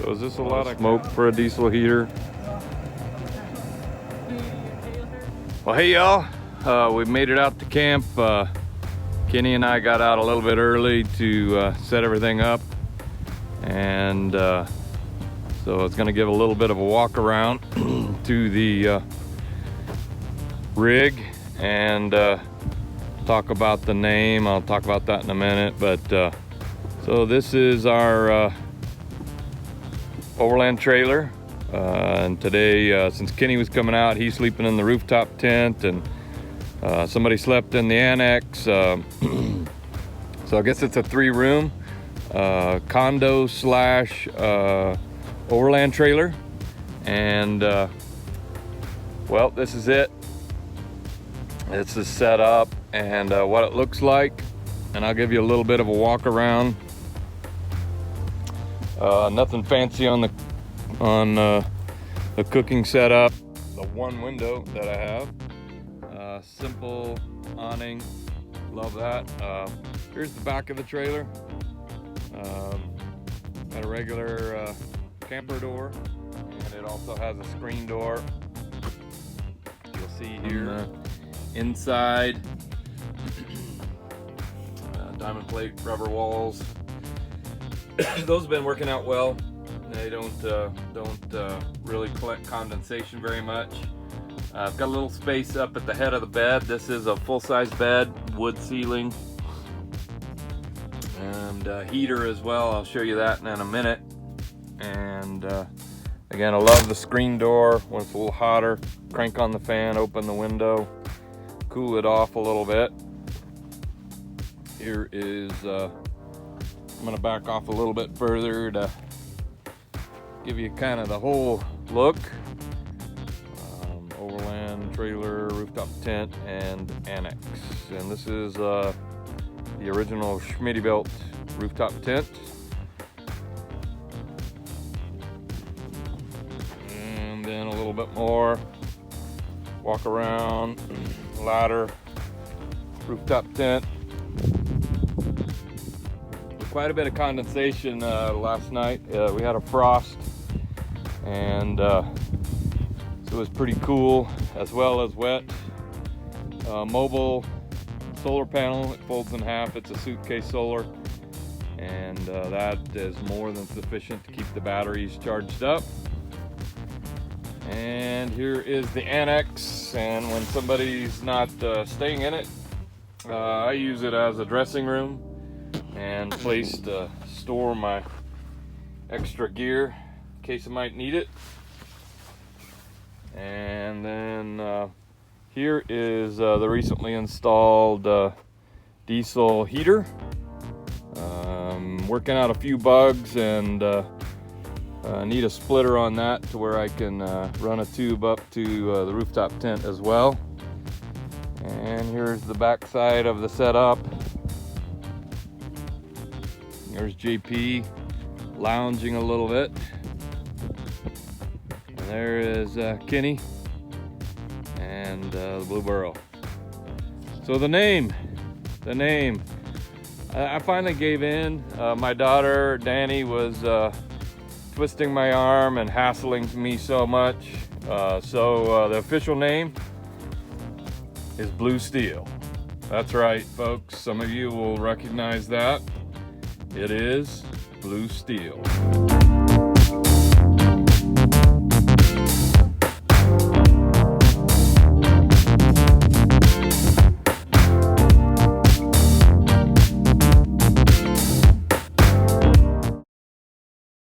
So is this a lot of smoke for a diesel heater? Well, hey y'all, we made it out to camp. Kenny and I got out a little bit early to set everything up, and so it's going to give a little bit of a walk around to the rig and talk about the name. I'll talk about that in a minute, but so this is our Overland trailer, and today since Kenny was coming out, he's sleeping in the rooftop tent, and somebody slept in the annex. So I guess it's a 3-room condo slash Overland trailer, and well, this is it. This is set up and what it looks like, and I'll give you a little bit of a walk around. Nothing fancy on the cooking setup. The one window that I have, simple awning, love that. Here's the back of the trailer. Got a regular camper door, and it also has a screen door. You'll see here inside, diamond plate rubber walls. Those have been working out well. They don't really collect condensation very much. I've got a little space up at the head of the bed. This is a full-size bed, wood ceiling, and heater as well. I'll show you that in a minute. And again, I love the screen door. When it's a little hotter, crank on the fan, open the window, cool it off a little bit. Here is I'm gonna back off a little bit further to give you kind of the whole look. Overland trailer, rooftop tent, and annex. And this is the original Schmitty-built rooftop tent. And then a little bit more, walk around, ladder, rooftop tent. Quite a bit of condensation last night. We had a frost, and so it was pretty cool as well as wet. Mobile solar panel, it folds in half. It's a suitcase solar, and that is more than sufficient to keep the batteries charged up. And here is the annex, and when somebody's not staying in it, I use it as a dressing room and place to store my extra gear in case I might need it. And then here is the recently installed diesel heater. Working out a few bugs, and need a splitter on that to where I can run a tube up to the rooftop tent as well. And here's the back side of the setup. There's JP lounging a little bit. And there is Kenny and the Blue Burrow. So the name, I finally gave in. My daughter Danny was twisting my arm and hassling me so much. So the official name is Blue Steel. That's right, folks. Some of you will recognize that. It is Blue Steel.